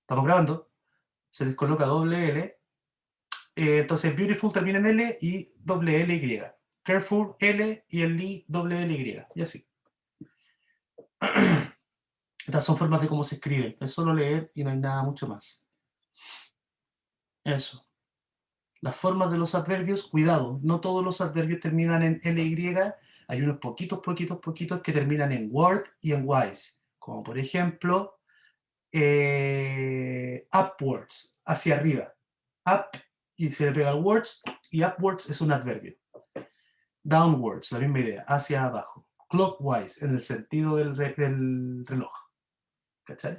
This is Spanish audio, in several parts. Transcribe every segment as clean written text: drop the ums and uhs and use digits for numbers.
estamos grabando, se les coloca doble L, entonces beautiful termina en L y doble L Y. Careful L y el Lee doble L Y, y así. Estas son formas de cómo se escriben, es solo leer y no hay nada mucho más. Eso. Las formas de los adverbios, cuidado, no todos los adverbios terminan en LY, hay unos poquitos que terminan en word y en wise, como por ejemplo, upwards, hacia arriba. Up, y se le pega el words, y upwards es un adverbio. Downwards, la misma idea, hacia abajo. Clockwise, en el sentido del reloj. ¿Cachai?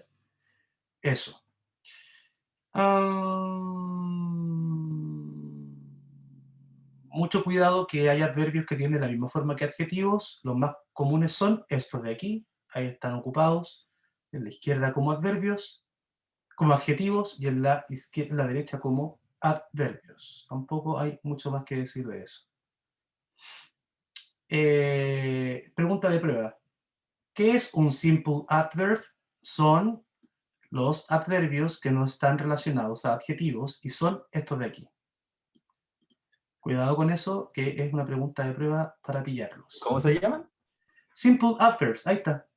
Eso. Mucho cuidado que hay adverbios que tienen la misma forma que adjetivos. Los más comunes son estos de aquí. Ahí están ocupados. En la izquierda como adverbios, como adjetivos, y en la derecha como adverbios. Tampoco hay mucho más que decir de eso. Pregunta de prueba. ¿Qué es un simple adverb? Son los adverbios que no están relacionados a adjetivos y son estos de aquí. Cuidado con eso, que es una pregunta de prueba para pillarlos. ¿Cómo se llaman? Simple adverbs, ahí está.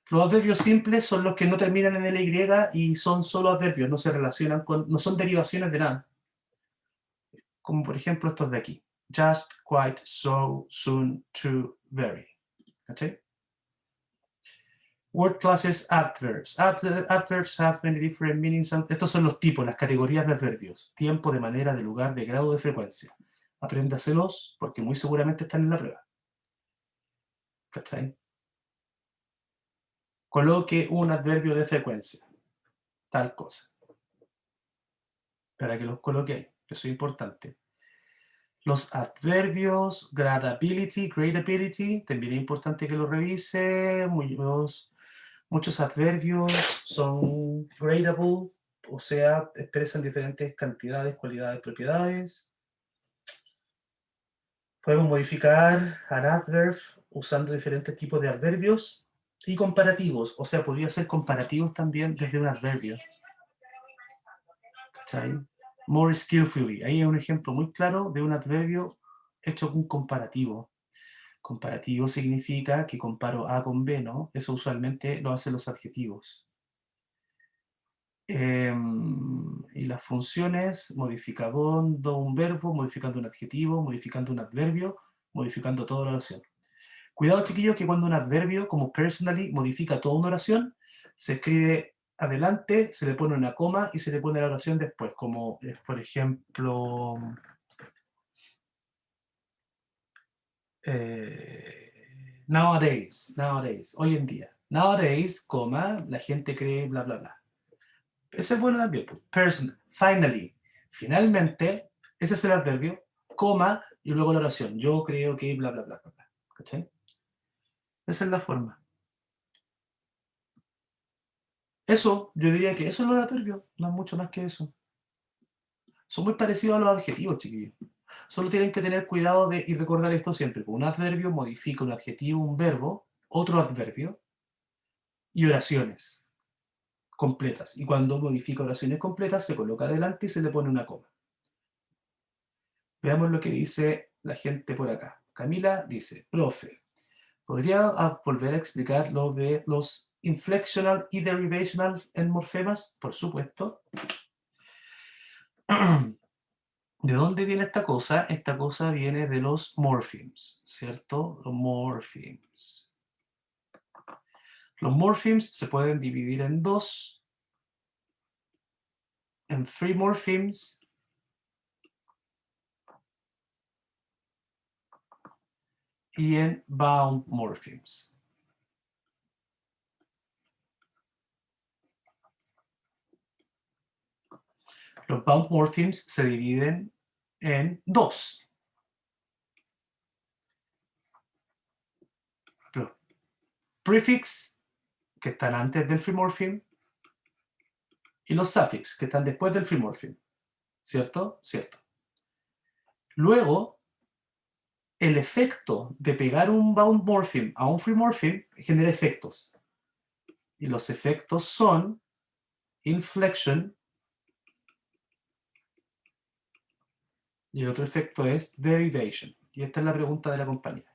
Los adverbios simples son los que no terminan en LY y son solo adverbios, no se relacionan con, no son derivaciones de nada. Como por ejemplo estos de aquí. Just, quite, so, soon, to, very. ¿Okay? Word classes adverbs. Adverbs have many different meanings. Estos son los tipos, las categorías de adverbios. Tiempo, de manera, de lugar, de grado, de frecuencia. Apréndaselos porque muy seguramente están en la prueba. ¿Cachai? Coloque un adverbio de frecuencia. Tal cosa. Para que los coloque ahí. Eso es importante. Los adverbios, gradability, también es importante que lo revise. Muchos adverbios son gradable, o sea, expresan diferentes cantidades, cualidades, propiedades. Podemos modificar an adverb usando diferentes tipos de adverbios y comparativos, o sea, podría ser comparativos también desde un adverbio. ¿Cachai? More skillfully. Ahí hay un ejemplo muy claro de un adverbio hecho con un comparativo. Comparativo significa que comparo A con B, ¿no? Eso usualmente lo hacen los adjetivos. Y las funciones, modificando un verbo, modificando un adjetivo, modificando un adverbio, modificando toda la oración. Cuidado, chiquillos, que cuando un adverbio, como personally, modifica toda una oración, se escribe adelante, se le pone una coma y se le pone la oración después, como, por ejemplo, nowadays, hoy en día. Nowadays, coma, la gente cree, bla, bla, bla. Ese es bueno también. Person, finally, finalmente, ese es el adverbio, coma, y luego la oración. Yo creo que, bla, bla, bla, bla, bla. ¿Cachai? Esa es la forma. Eso, yo diría que eso es lo de adverbio, no es mucho más que eso. Son muy parecidos a los adjetivos, chiquillos. Solo tienen que tener cuidado y recordar esto siempre. Un adverbio modifica un adjetivo, un verbo, otro adverbio, y oraciones completas. Y cuando modifica oraciones completas, se coloca adelante y se le pone una coma. Veamos lo que dice la gente por acá. Camila dice, profe, ¿podría volver a explicar lo de los inflectional y derivational en morfemas? Por supuesto. ¿De dónde viene esta cosa? Esta cosa viene de los morphemes, ¿cierto? Los morphemes. Los morphemes se pueden dividir en dos, en free morphemes y en bound morphemes. Los bound morphemes se dividen en dos. Los prefix, que están antes del free morpheme, y los suffix, que están después del free morpheme. ¿Cierto? Cierto. Luego, el efecto de pegar un bound morpheme a un free morpheme genera efectos. Y los efectos son inflection y el otro efecto es derivation. Y esta es la pregunta de la compañía.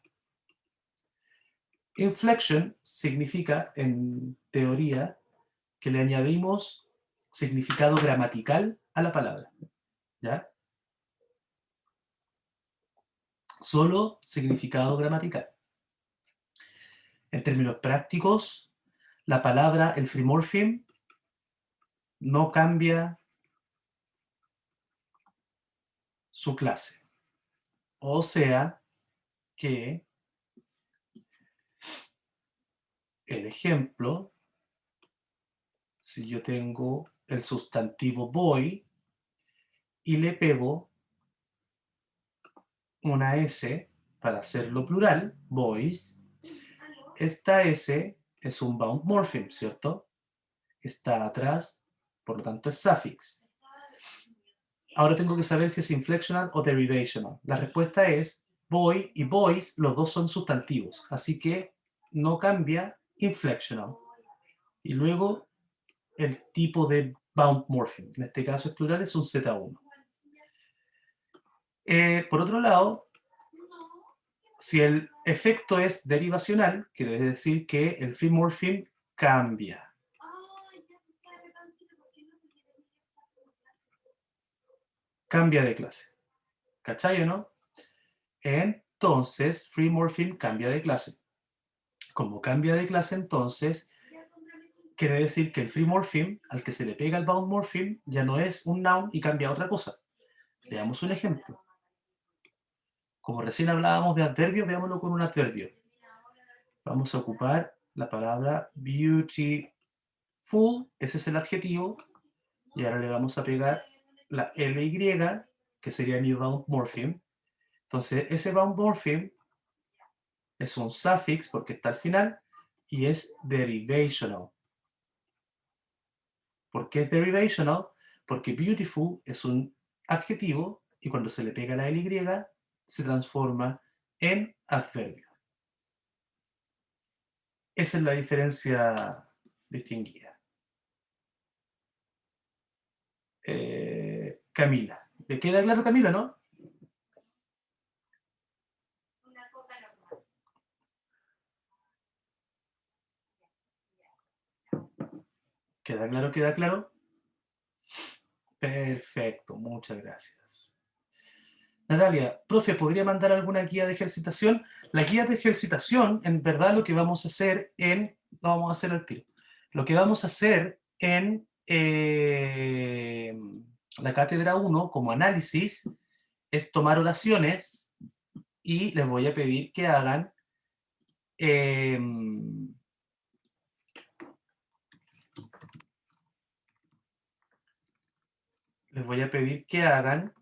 Inflection significa, en teoría, que le añadimos significado gramatical a la palabra, ¿ya? Solo significado gramatical. En términos prácticos, la palabra, el free morpheme, no cambia su clase. O sea que el ejemplo, si yo tengo el sustantivo boy y le pego una S para hacerlo plural, boys, esta S es un bound morpheme, ¿cierto? Está atrás, por lo tanto es suffix. Ahora tengo que saber si es inflectional o derivational. La respuesta es boy y boys, los dos son sustantivos, así que no cambia inflectional. Y luego el tipo de bound morpheme, en este caso es plural, es un Z1. Por otro lado, si el efecto es derivacional, quiere decir que el free morpheme cambia. Cambia de clase. ¿Cachai o no? Entonces, free morpheme cambia de clase. Como cambia de clase, entonces, quiere decir que el free morpheme, al que se le pega el bound morpheme, ya no es un noun y cambia a otra cosa. Veamos un ejemplo. Como recién hablábamos de adverbios, veámoslo con un adverbio. Vamos a ocupar la palabra beautiful, ese es el adjetivo, y ahora le vamos a pegar la ly, que sería mi bound morpheme. Entonces, ese bound morpheme es un suffix porque está al final y es derivational. ¿Por qué es derivational? Porque beautiful es un adjetivo y cuando se le pega la ly se transforma en adverbio. Esa es la diferencia distinguida. Camila. ¿Le queda claro, Camila, no? ¿Queda claro? ¿Queda claro? Perfecto, muchas gracias. Natalia, profe, ¿podría mandar alguna guía de ejercitación? La guía de ejercitación, en verdad, lo que vamos a hacer en... No vamos a hacer al tiro. Lo que vamos a hacer en la cátedra 1, como análisis, es tomar oraciones y les voy a pedir que hagan... les voy a pedir que hagan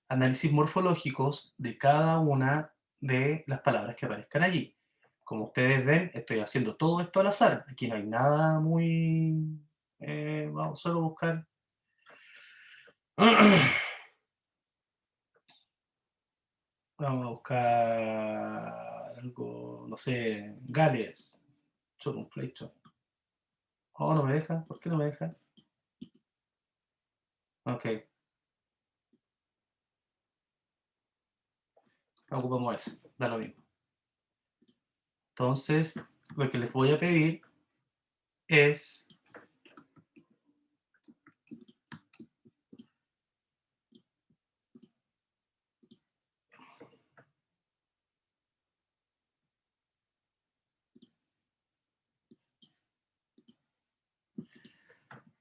análisis morfológicos de cada una de las palabras que aparezcan allí. Como ustedes ven, estoy haciendo todo esto al azar. Aquí no hay nada muy... vamos solo a buscar... Vamos a buscar algo, no sé, Gales. Solo un flecho. Oh, no me deja. ¿Por qué no me deja? Ok. Ocupamos ese. Da lo mismo. Entonces, lo que les voy a pedir es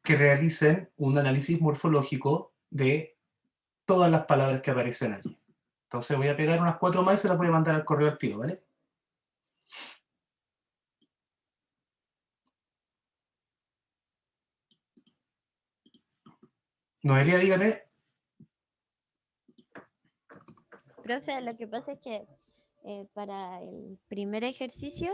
que realicen un análisis morfológico de todas las palabras que aparecen allí. Entonces voy a pegar unas 4 más y se las voy a mandar al correo al tiro, ¿vale? Noelia, dígame. Profe, lo que pasa es que para el primer ejercicio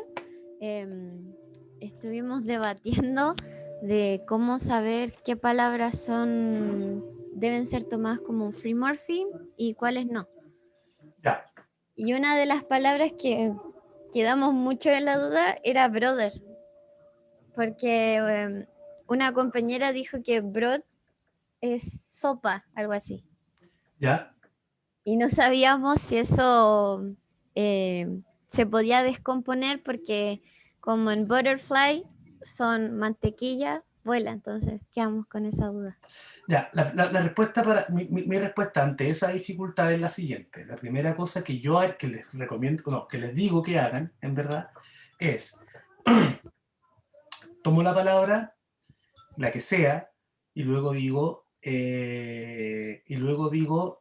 estuvimos debatiendo de cómo saber qué palabras deben ser tomadas como un free morpheme y cuáles no. Ya. Y una de las palabras que quedamos mucho en la duda era brother, porque una compañera dijo que broth es sopa, algo así. ¿Ya? Y no sabíamos si eso se podía descomponer porque como en butterfly son mantequilla, vuela, entonces quedamos con esa duda. Ya, la respuesta mi respuesta ante esa dificultad es la siguiente. La primera cosa que yo que les recomiendo, no, que les digo que hagan, en verdad, es tomo la palabra, la que sea, y luego digo,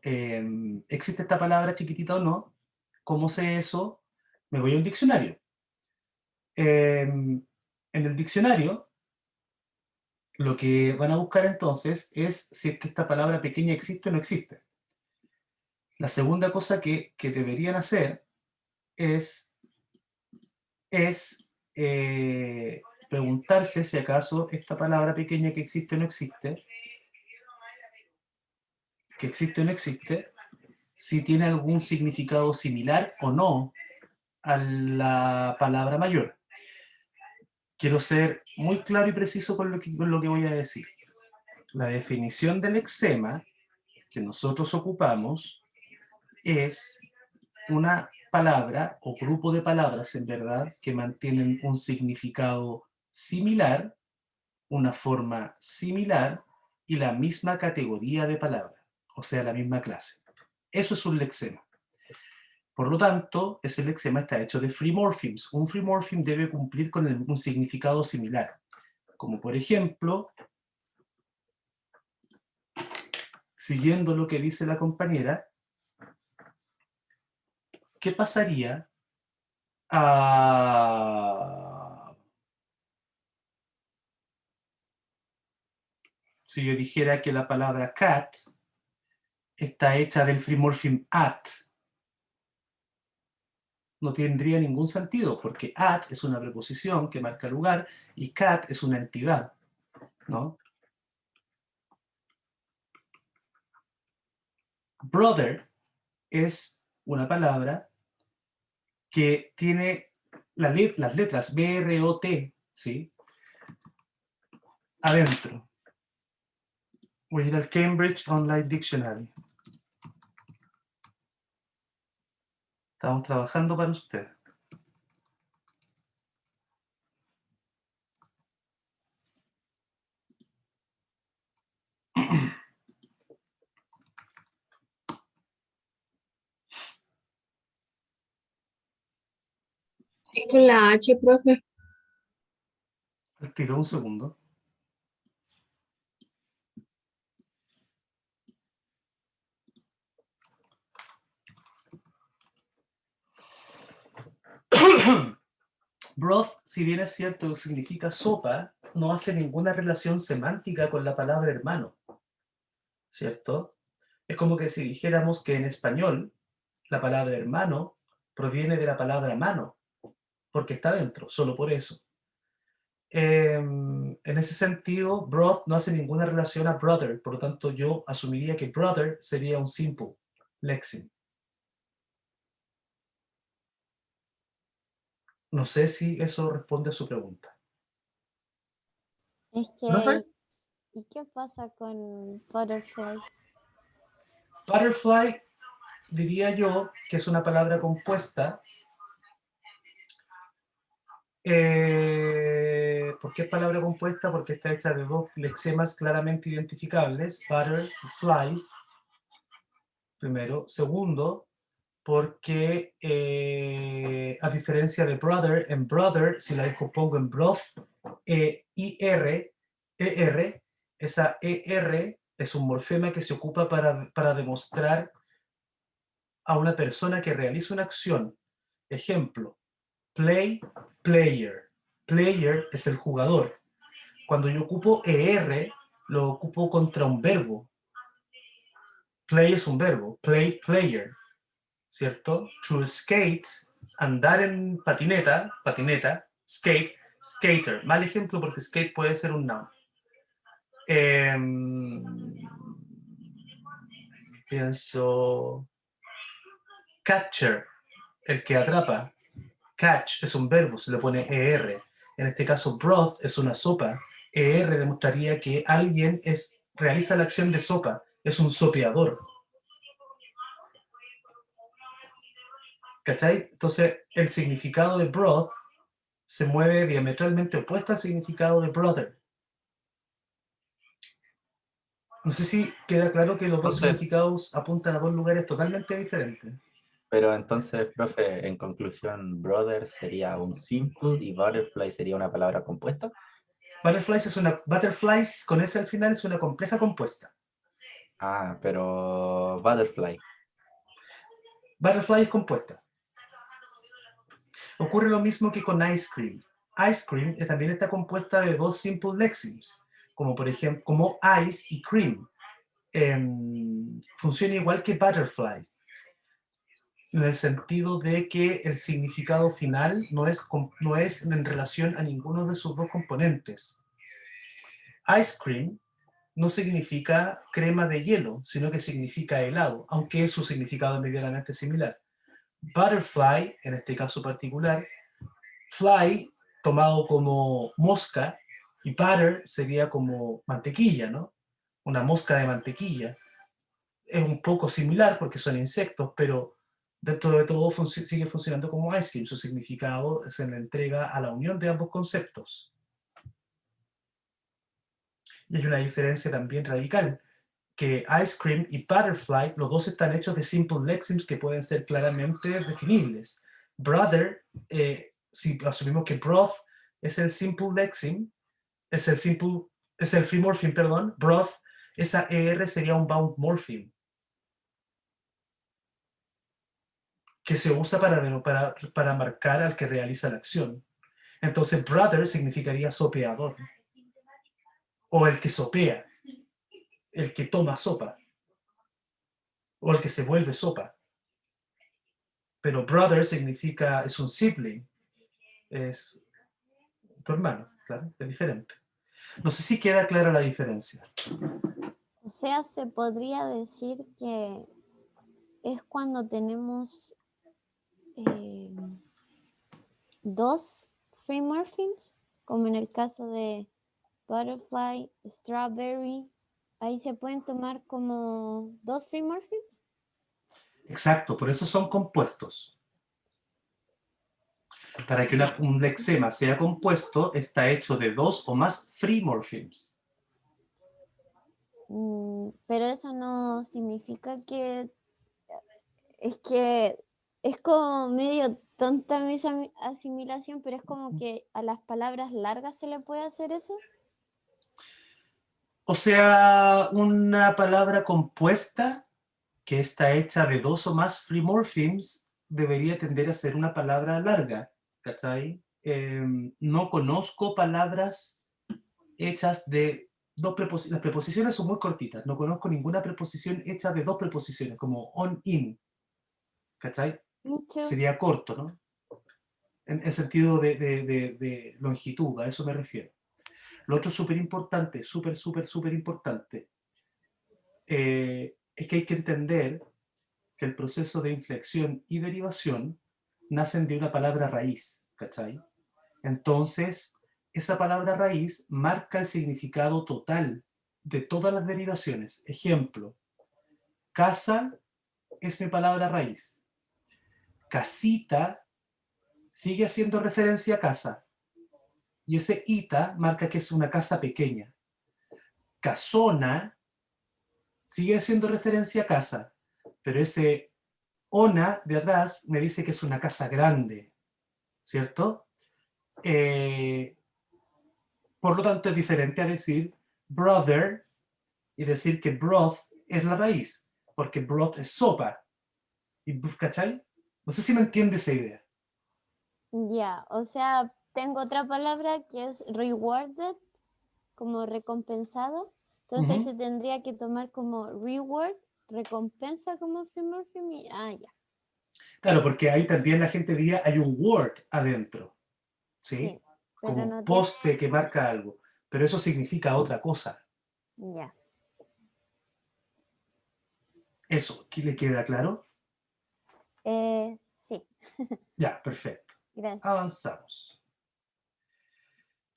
¿existe esta palabra chiquitita o no? ¿Cómo sé eso? Me voy a un diccionario. En el diccionario, lo que van a buscar entonces es si es que esta palabra pequeña existe o no existe. La segunda cosa que deberían hacer es, es preguntarse si acaso esta palabra pequeña que existe o no existe, que existe o no existe, si tiene algún significado similar o no a la palabra mayor. Quiero ser muy claro y preciso con lo que voy a decir. La definición del lexema que nosotros ocupamos es una palabra o grupo de palabras, en verdad, que mantienen un significado similar, una forma similar y la misma categoría de palabra, o sea, la misma clase. Eso es un lexema. Por lo tanto, ese lexema está hecho de free morphemes. Un free morpheme debe cumplir con un significado similar, como por ejemplo, siguiendo lo que dice la compañera, ¿qué pasaría si yo dijera que la palabra cat está hecha del free morpheme at? No tendría ningún sentido, porque at es una preposición que marca lugar y cat es una entidad, ¿no? Brother es una palabra que tiene las letras B-R-O-T, ¿sí? Adentro. Voy a ir al Cambridge Online Dictionary. Estamos trabajando para usted. Es con la H, profe. Al tiro, un segundo. Broth, si bien es cierto que significa sopa, no hace ninguna relación semántica con la palabra hermano, ¿cierto? Es como que si dijéramos que en español la palabra hermano proviene de la palabra mano, porque está dentro, solo por eso. En ese sentido, broth no hace ninguna relación a brother, por lo tanto yo asumiría que brother sería un simple lexeme. No sé si eso responde a su pregunta. Es ¿Profe? que, ¿y qué pasa con butterfly? Butterfly diría yo que es una palabra compuesta. ¿Por qué es palabra compuesta? Porque está hecha de dos lexemas claramente identificables, butter y flies, primero. Segundo, porque a diferencia de brother, en brother, si la descompongo en broth, I-R, E-R, esa E-R es un morfema que se ocupa para demostrar a una persona que realiza una acción. Ejemplo, play, player. Player es el jugador. Cuando yo ocupo ER, lo ocupo contra un verbo. Play es un verbo. Play, player. ¿Cierto? To skate, andar en patineta, patineta. Skate, skater. Mal ejemplo porque skate puede ser un noun. Pienso... Catcher, el que atrapa. Catch es un verbo, se le pone ER. en este caso broth es una sopa, ER demostraría que alguien realiza la acción de sopa, es un sopeador. ¿Cachai? Entonces, el significado de broth se mueve diametralmente opuesto al significado de brother. No sé si queda claro que los dos Entonces, significados apuntan a dos lugares totalmente diferentes. pero entonces, profe, en conclusión, brother sería un simple y butterfly sería una palabra compuesta. Butterflies con S al final es una compleja compuesta. Ah, pero butterfly. Butterfly es compuesta. Ocurre lo mismo que con ice cream. Ice cream también está compuesta de dos simple lexemes, como por ejemplo, como ice y cream. Funciona igual que butterflies, en el sentido de que el significado final no es en relación a ninguno de sus dos componentes. Ice cream no significa crema de hielo, sino que significa helado, aunque su significado es medianamente similar. Butterfly, en este caso particular, fly tomado como mosca, y butter sería como mantequilla, ¿no? Una mosca de mantequilla. Es un poco similar porque son insectos, pero dentro de todo sigue funcionando como ice cream. Su significado se le entrega a la unión de ambos conceptos. Y hay una diferencia también radical, que ice cream y butterfly, los dos están hechos de simple lexemes que pueden ser claramente definibles. Brother, si asumimos que broth es el simple lexeme, es el free morpheme, perdón, broth, esa ER sería un bound morpheme, que se usa para marcar al que realiza la acción. Entonces, brother significaría sopeador, o el que sopea, el que toma sopa, o el que se vuelve sopa. Pero brother significa, es un sibling, es tu hermano, claro, es diferente. No sé si queda clara la diferencia. O sea, se podría decir que es cuando tenemos dos free morphemes, como en el caso de butterfly, strawberry. Ahí se pueden tomar como dos free morphemes. Exacto, por eso son compuestos. Para que un lexema sea compuesto, está hecho de dos o más free morphemes. Pero eso no significa que es como medio tonta mi asimilación, pero es como que a las palabras largas se le puede hacer eso. O sea, una palabra compuesta que está hecha de dos o más free morphemes debería tender a ser una palabra larga, ¿cachai? No conozco palabras hechas de dos preposiciones. Las preposiciones son muy cortitas. No conozco ninguna preposición hecha de dos preposiciones, como on, in, ¿cachai? Mucho. Sería corto, ¿no? En sentido de longitud, a eso me refiero. Lo otro súper importante, súper importante, es que hay que entender que el proceso de inflexión y derivación nacen de una palabra raíz, ¿cachai? Entonces, esa palabra raíz marca el significado total de todas las derivaciones. Ejemplo, casa es mi palabra raíz. Casita sigue haciendo referencia a casa. Y ese ita marca que es una casa pequeña. Casona sigue haciendo referencia a casa, pero ese ona de atrás me dice que es una casa grande, ¿cierto? Por lo tanto, es diferente a decir brother y decir que broth es la raíz, porque broth es sopa. ¿Cachai? No sé si me entiende esa idea. Ya, o sea, tengo otra palabra que es rewarded, como recompensado. Entonces ahí se tendría que tomar como reward, recompensa como free morpheme. Ya. Claro, porque ahí también la gente diría hay un word adentro, ¿sí? Sí, Como pero un no tiene. poste que marca algo, pero eso significa otra cosa. Ya. Eso, ¿qué le queda claro? Sí, Ya, perfecto. gracias. Avanzamos.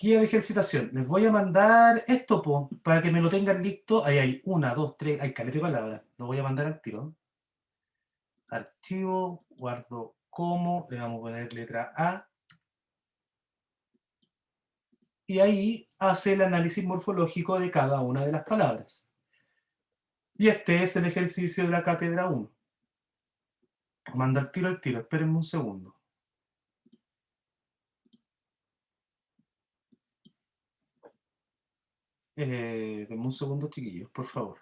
Guía de ejercitación. Les voy a mandar esto, para que me lo tengan listo. Ahí hay 1, 2, 3, hay caleta de palabras. Lo voy a mandar al tiro. Archivo, guardo como, le vamos a poner letra A. Y ahí hace el análisis morfológico de cada una de las palabras. Y este es el ejercicio de la cátedra 1. Manda al tiro, espérenme un segundo. Denme un segundo, chiquillos, por favor.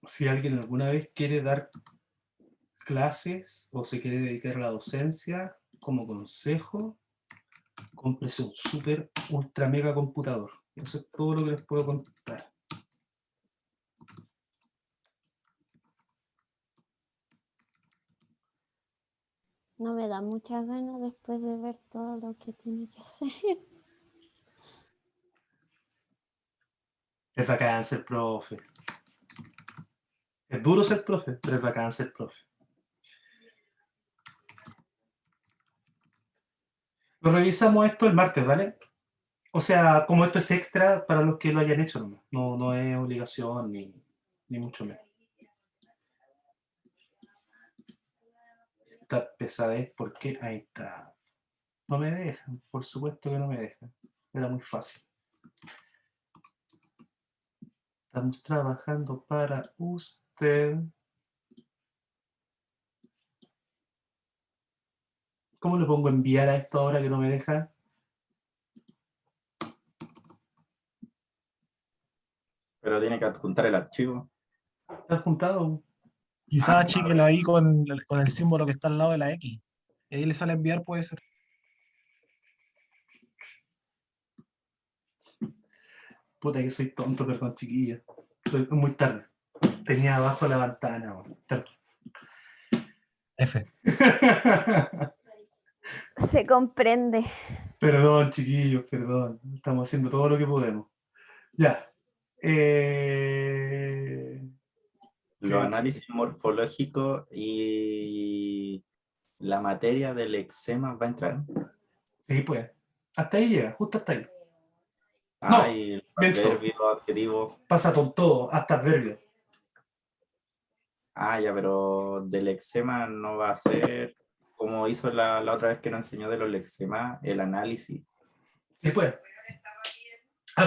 Si alguien alguna vez quiere dar clases o se quiere dedicar a la docencia, como consejo, cómprese un super ultra mega computador. Eso es todo lo que les puedo contar. No me da muchas ganas después de ver todo lo que tiene que hacer. Es bacán ser profe. Es duro ser profe, pero es bacán ser profe. Lo revisamos esto el martes, ¿vale? O sea, como esto es extra para los que lo hayan hecho nomás. No, no es obligación ni mucho menos. Esta pesadez, ¿por qué? Ahí está. No me dejan, por supuesto que no me dejan. Era muy fácil. Estamos trabajando para usted. ¿Cómo le pongo enviar a esto ahora que no me deja? Pero tiene que adjuntar el archivo. ¿Estás juntado? Quizás chíquelo ahí con el símbolo que está al lado de la X. Y ahí le sale enviar, puede ser. Puta que soy tonto, perdón, chiquilla. Soy muy tarde. Tenía abajo la ventana. F. Se comprende. Perdón, chiquillos, perdón. Estamos haciendo todo lo que podemos. Ya. Los análisis morfológicos y la materia del eczema va a entrar. Sí, pues. Hasta ahí llega, justo hasta ahí. Hay el miento. adverbio, adjetivo. Pasa por todo, hasta adverbio. Ya, pero del eczema no va a ser como hizo la otra vez que nos enseñó de los eczemas, el análisis. Sí, pues.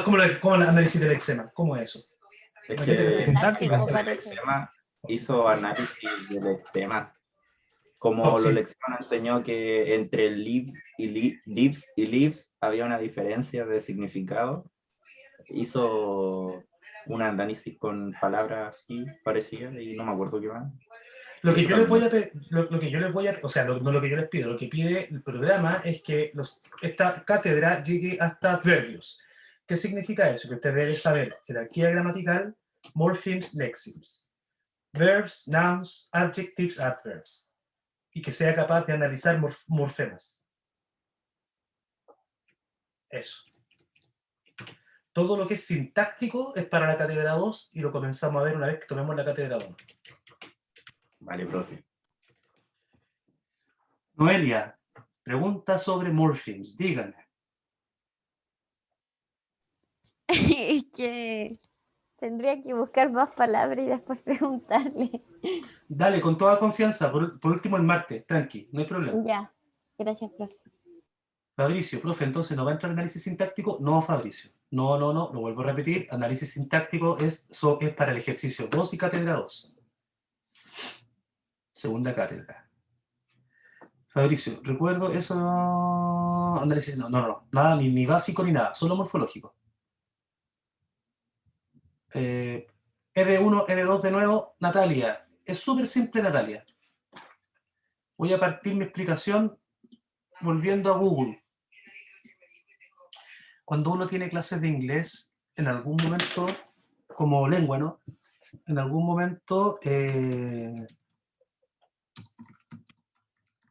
¿Cómo el análisis del eczema? ¿Cómo es eso? Es ¿A qué te que refieres? Sintáctico. el eczema hizo análisis del eczema. Como Oh, sí. los lecciones enseñó que entre live y live había una diferencia de significado, hizo un análisis con palabras así parecidas y no me acuerdo qué más. Lo que yo les voy a o sea, no lo que yo les pido, lo que pide el programa es que esta cátedra llegue hasta adverbios. ¿Qué significa eso? Que usted debe saber jerarquía gramatical, morphemes, lexemes, verbs, nouns, adjectives, adverbs, y que sea capaz de analizar morfemas. Eso. Todo lo que es sintáctico es para la cátedra 2 y lo comenzamos a ver una vez que tomemos la cátedra 1. Vale, profe. Noelia, pregunta sobre morphemes, díganme. Es que tendría que buscar más palabras y después preguntarle. Dale, con toda confianza, por último el martes, tranqui, no hay problema. Ya, gracias, profe. Fabricio, profe, entonces no va a entrar análisis sintáctico. No, Fabricio. No, lo vuelvo a repetir. Análisis sintáctico es para el ejercicio 2 y cátedra 2. Segunda cátedra. Fabricio, recuerdo eso. Análisis, no, nada, ni básico ni nada, solo morfológico. ED1, ED2 de nuevo, Natalia. Es súper simple, Natalia. Voy a partir mi explicación volviendo a Google. Cuando uno tiene clases de inglés, en algún momento, como lengua, ¿no? En algún momento,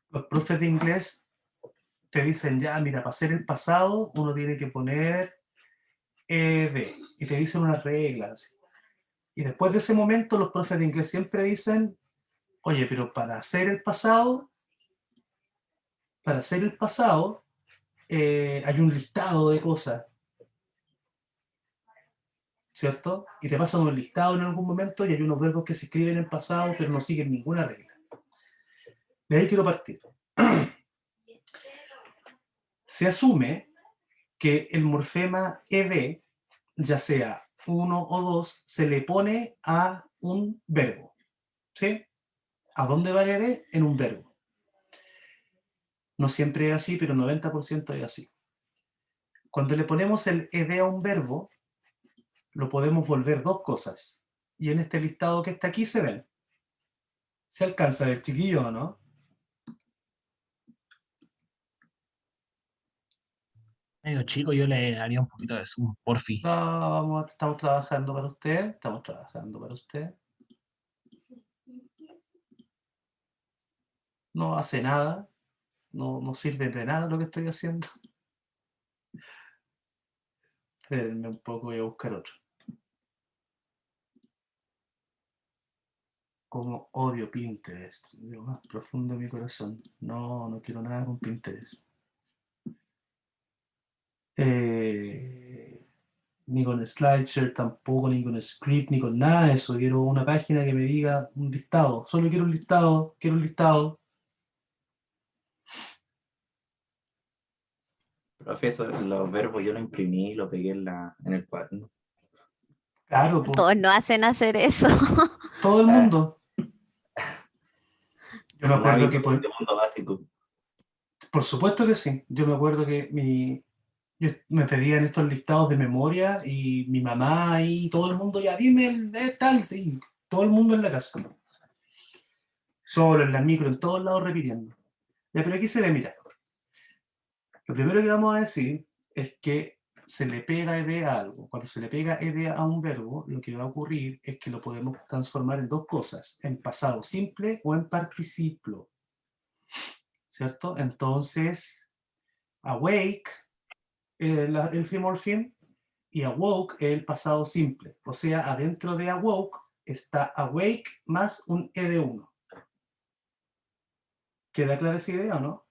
los profes de inglés te dicen, ya, mira, para hacer el pasado, uno tiene que poner ed, y te dicen unas reglas. Y después de ese momento, los profes de inglés siempre dicen, oye, pero para hacer el pasado, hay un listado de cosas, ¿cierto? Y te pasan un listado en algún momento y hay unos verbos que se escriben en pasado, pero no siguen ninguna regla. De ahí quiero partir. Se asume que el morfema ed, ya sea 1 o 2, se le pone a un verbo. ¿Sí? ¿A dónde va el ed? En un verbo. No siempre es así, pero el 90% es así. Cuando le ponemos el ed a un verbo, lo podemos volver dos cosas. Y en este listado que está aquí se ven. ¿Se alcanza a ver, chiquillo, o no? Medio chico, yo le haría un poquito de zoom, porfi. No, estamos trabajando para usted. Estamos trabajando para usted. No hace nada. No sirve de nada lo que estoy haciendo. Espérenme un poco, voy a buscar otro. Como odio Pinterest. Lo más profundo de mi corazón. No quiero nada con Pinterest. Ni con SlideShare tampoco, ni con Script, ni con nada de eso. Quiero una página que me diga un listado. Solo quiero un listado. Quiero un listado. Profe, los verbos yo lo imprimí y lo pegué en el cuaderno. Claro, pues, Todos no hacen hacer eso. todo el mundo. Yo me acuerdo que, de mundo básico. por supuesto que sí. Yo me acuerdo que me pedían estos listados de memoria y mi mamá y todo el mundo, ya dime el de tal, sí. Todo el mundo en la casa. Solo, en la micro, en todos lados repitiendo. Ya, pero aquí se ve, mira. Lo primero que vamos a decir es que se le pega ed a algo. Cuando se le pega ed a un verbo, lo que va a ocurrir es que lo podemos transformar en dos cosas, en pasado simple o en participio. ¿Cierto? Entonces, awake, el free morpheme, y awoke es el pasado simple. O sea, adentro de awoke está awake más un ed1. ¿Queda clara esa idea o no?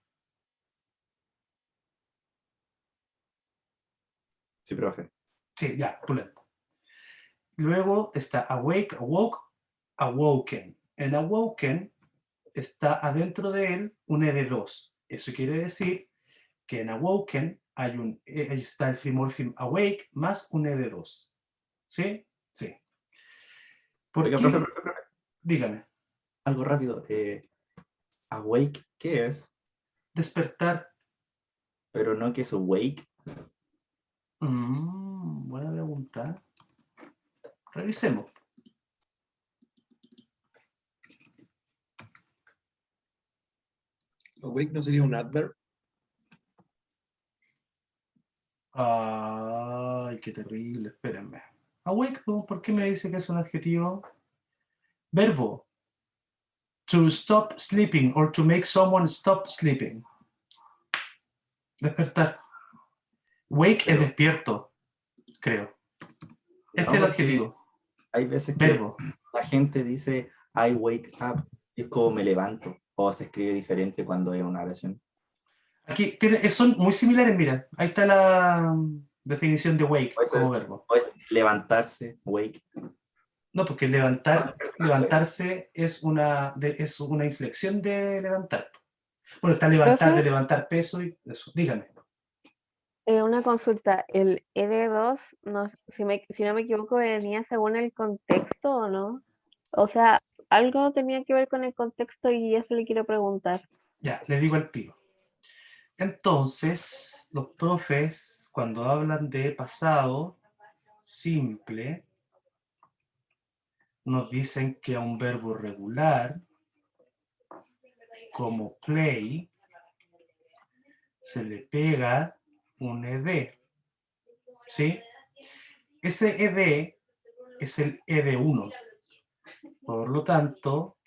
Sí, profe. Sí, ya, pulento. Luego está awake, awoke, awoken. En awoken está adentro de él un ed2. Eso quiere decir que en awoken está el free morpheme awake más un ed2. ¿Sí? Sí. ¿Por Oiga, qué? profe. Dígame. Algo rápido. Awake, ¿qué es? Despertar. Pero no que es awake. Buena pregunta. Revisemos. Awake no sería un adverb. Ay, qué terrible. Espérenme. Awake, ¿por qué me dice que es un adjetivo? Verbo. To stop sleeping or to make someone stop sleeping. Despertar. Wake es despierto, creo. Este es el adjetivo. Hay veces Verbo. que la gente dice I wake up, y es como me levanto, o se escribe diferente cuando es una oración. Aquí son muy similares, mira. Ahí está la definición de wake como verbo. O es levantarse, wake. No, porque levantarse es una inflexión de levantar. Bueno, está levantar, Profe, de levantar peso y eso. Dígame. una consulta, el ED2, no, si no me equivoco, venía según el contexto o no. O sea, algo tenía que ver con el contexto y eso le quiero preguntar. Ya, le digo al tiro. Entonces, los profes, cuando hablan de pasado simple, nos dicen que a un verbo regular, como play, se le pega un ed. ¿Sí? Ese ed es el ed1. Por lo tanto,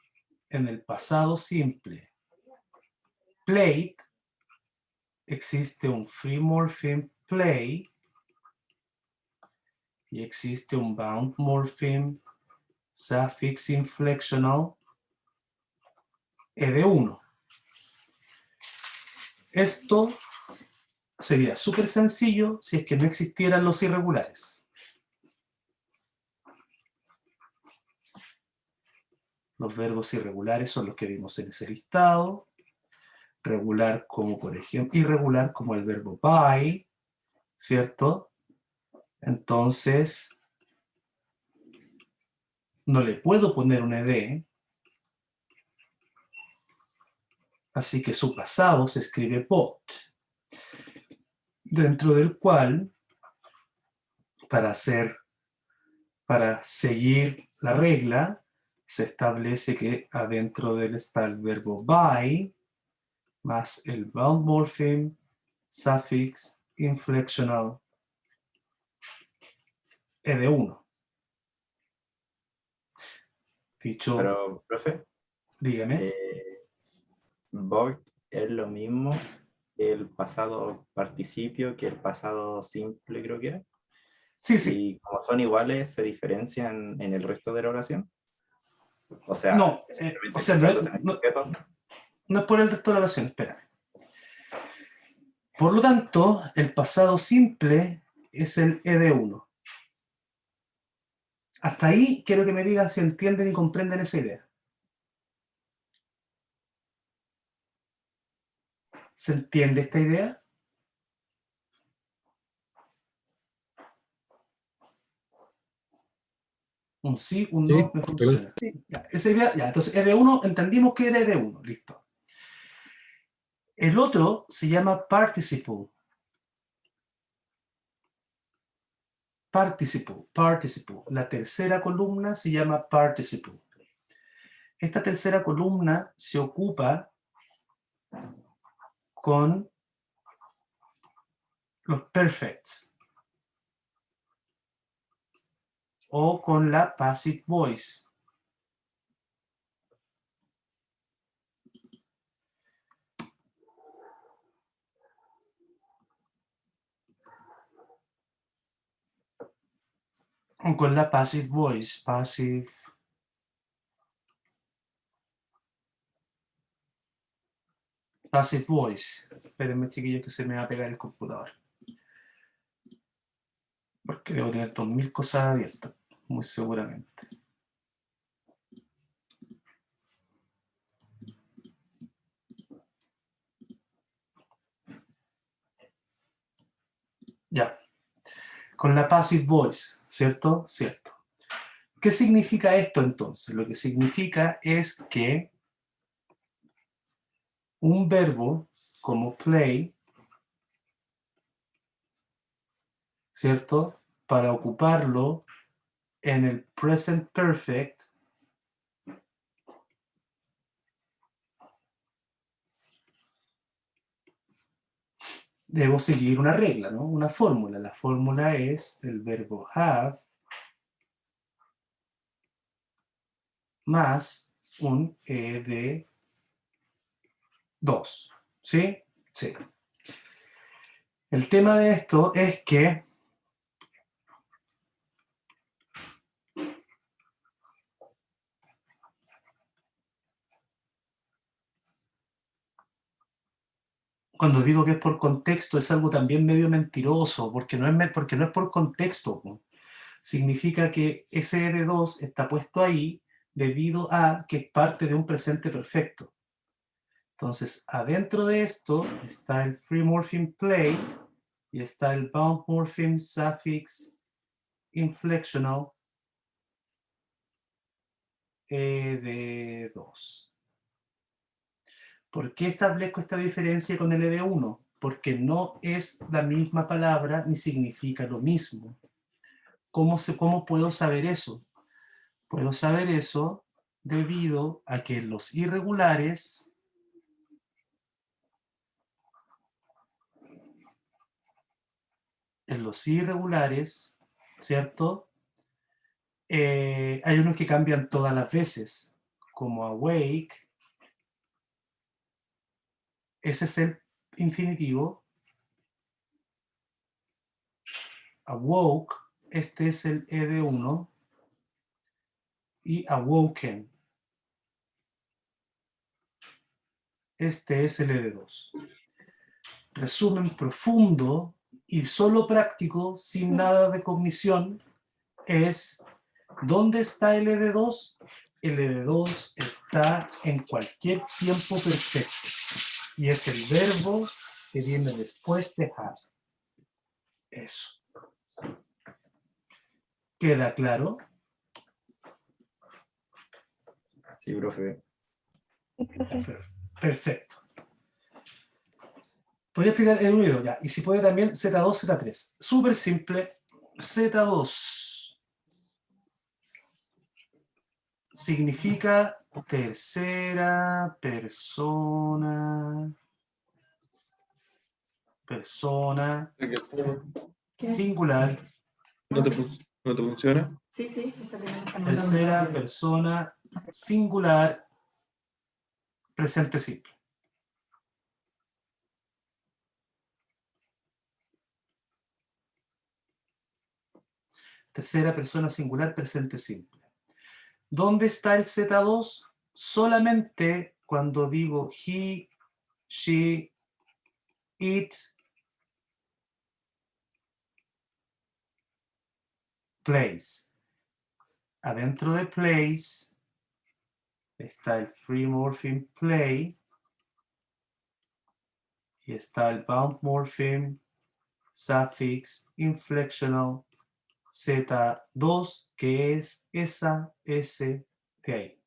en el pasado simple, played, existe un free morpheme play y existe un bound morpheme suffix inflectional ed1. Esto sería súper sencillo si es que no existieran los irregulares. Los verbos irregulares son los que vimos en ese listado. Regular como, por ejemplo, irregular como el verbo buy, ¿cierto? Entonces, no le puedo poner un ed, así que su pasado se escribe bought, dentro del cual, para seguir la regla, se establece que adentro de él está el verbo buy, más el bound morpheme, suffix, inflectional, ed1. Dicho, Pero, profe, dígame. Void es lo mismo que el pasado participio, que el pasado simple, creo que era. Sí, sí. Y como son iguales, ¿se diferencian en el resto de la oración? O sea, No, simplemente o sea, no explicándose en el sujeto. es por el resto de la oración, espérame. Por lo tanto, el pasado simple es el ed1. Hasta ahí quiero que me digan si entienden y comprenden esa idea. ¿Se entiende esta idea? Un sí, un Sí, no, me pero funciona. Ya, esa idea, ya, entonces ed1, entendimos que era ed1, listo. El otro se llama participle. Participle. La tercera columna se llama participle. Esta tercera columna se ocupa con los perfects o con la passive voice. O con la passive voice. Passive voice. Espérenme, chiquillos, que se me va a pegar el computador. Porque debo tener 2000 cosas abiertas, muy seguramente. Ya. Con la passive voice, ¿cierto? Cierto. ¿Qué significa esto entonces? Lo que significa es que un verbo como play, ¿cierto? Para ocuparlo en el present perfect, debo seguir una regla, ¿no? Una fórmula. La fórmula es el verbo have más un ed2. ¿Sí? Sí. El tema de esto es que cuando digo que es por contexto es algo también medio mentiroso, porque no es por contexto, ¿no? Significa que ese ed2 está puesto ahí debido a que es parte de un presente perfecto. Entonces, adentro de esto está el free morpheme play y está el bound morpheme suffix inflectional ed2. ¿Por qué establezco esta diferencia con el ed1? Porque no es la misma palabra ni significa lo mismo. ¿Cómo puedo saber eso? Puedo saber eso debido a que los irregulares ¿cierto? Hay unos que cambian todas las veces, como awake. Ese es el infinitivo. Awoke Este es el ED1. Y awoken. Este es el ED2. Resumen profundo y solo práctico, sin nada de cognición, es ¿dónde está el ED2? El ED2 está en cualquier tiempo perfecto. Y es el verbo que viene después de have. Eso. ¿Queda claro? Sí, profe. Perfecto. Podría explicar el unido ya. Y si puede también Z2, Z3. Súper simple. Z2 significa tercera persona. Persona singular. ¿No te funciona? Sí, sí, está teniendo esta Tercera persona singular presente simple. Tercera persona singular presente simple. ¿Dónde está el Z2? Solamente cuando digo he, she, it, plays. Adentro de plays está el free morpheme play y está el bound morpheme suffix inflectional Z2, que es esa S de ahí.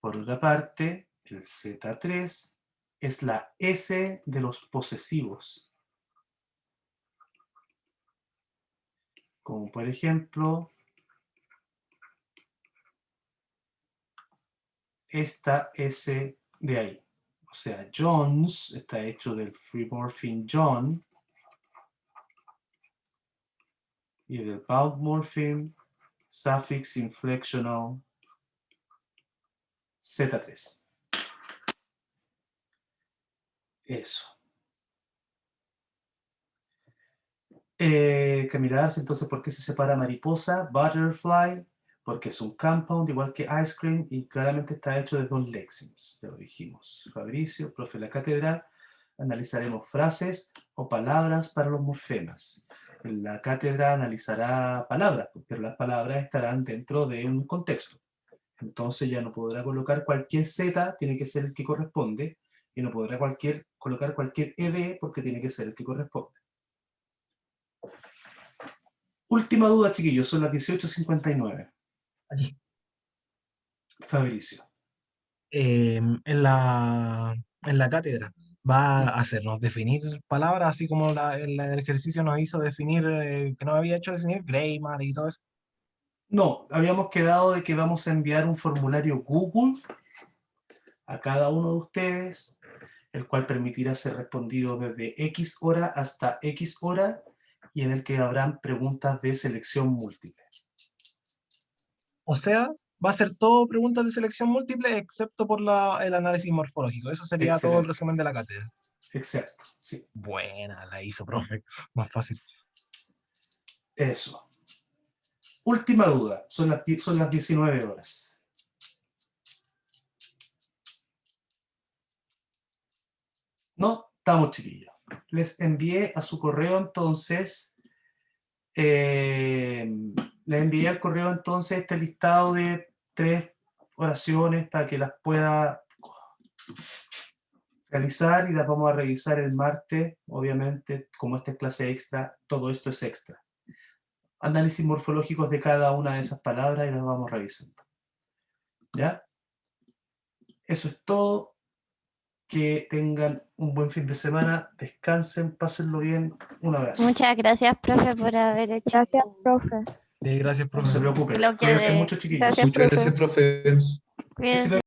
Por otra parte, el Z3 es la S de los posesivos. Como por ejemplo, esta S de ahí. O sea, Jones está hecho del free morpheme John y del bound morpheme suffix inflectional Z3. Eso. Caminarse, entonces, ¿por qué se separa mariposa? Butterfly, porque es un compound igual que ice cream y claramente está hecho de dos léximos, ya lo dijimos. Fabricio, profe de la cátedra, analizaremos frases o palabras para los morfemas. En la cátedra analizará palabras, pero las palabras estarán dentro de un contexto. Entonces ya no podrá colocar cualquier Z, tiene que ser el que corresponde, y no podrá colocar cualquier ED porque tiene que ser el que corresponde. Última duda, chiquillos, son las 18:59. Allí. Fabricio. En la cátedra va a hacernos definir palabras, así como en el ejercicio nos hizo definir, que nos había hecho definir Greymar y todo eso. No, habíamos quedado de que vamos a enviar un formulario Google a cada uno de ustedes, el cual permitirá ser respondido desde X hora hasta X hora y en el que habrán preguntas de selección múltiple. O sea, va a ser todo preguntas de selección múltiple, excepto por el análisis morfológico. Eso sería todo el Excelente. resumen de la cátedra. Exacto, sí. Buena, la hizo, profe. Más fácil. Eso. Última duda, son las 19 horas. No, estamos, chiquillos. Les envié a su correo entonces, le envié al correo entonces este listado de 3 oraciones para que las pueda realizar y las vamos a revisar el martes. Obviamente, como esta es clase extra, todo esto es extra. Análisis morfológicos de cada una de esas palabras y las vamos revisando. ¿Ya? Eso es todo. Que tengan un buen fin de semana, descansen, pásenlo bien. Un abrazo. Muchas gracias, profe, por haber hecho Gracias, profe. Gracias, No se profe. preocupen. Lo que Cuídense de- mucho, chiquillos. Gracias, Muchas profe. gracias, profe. Cuídense.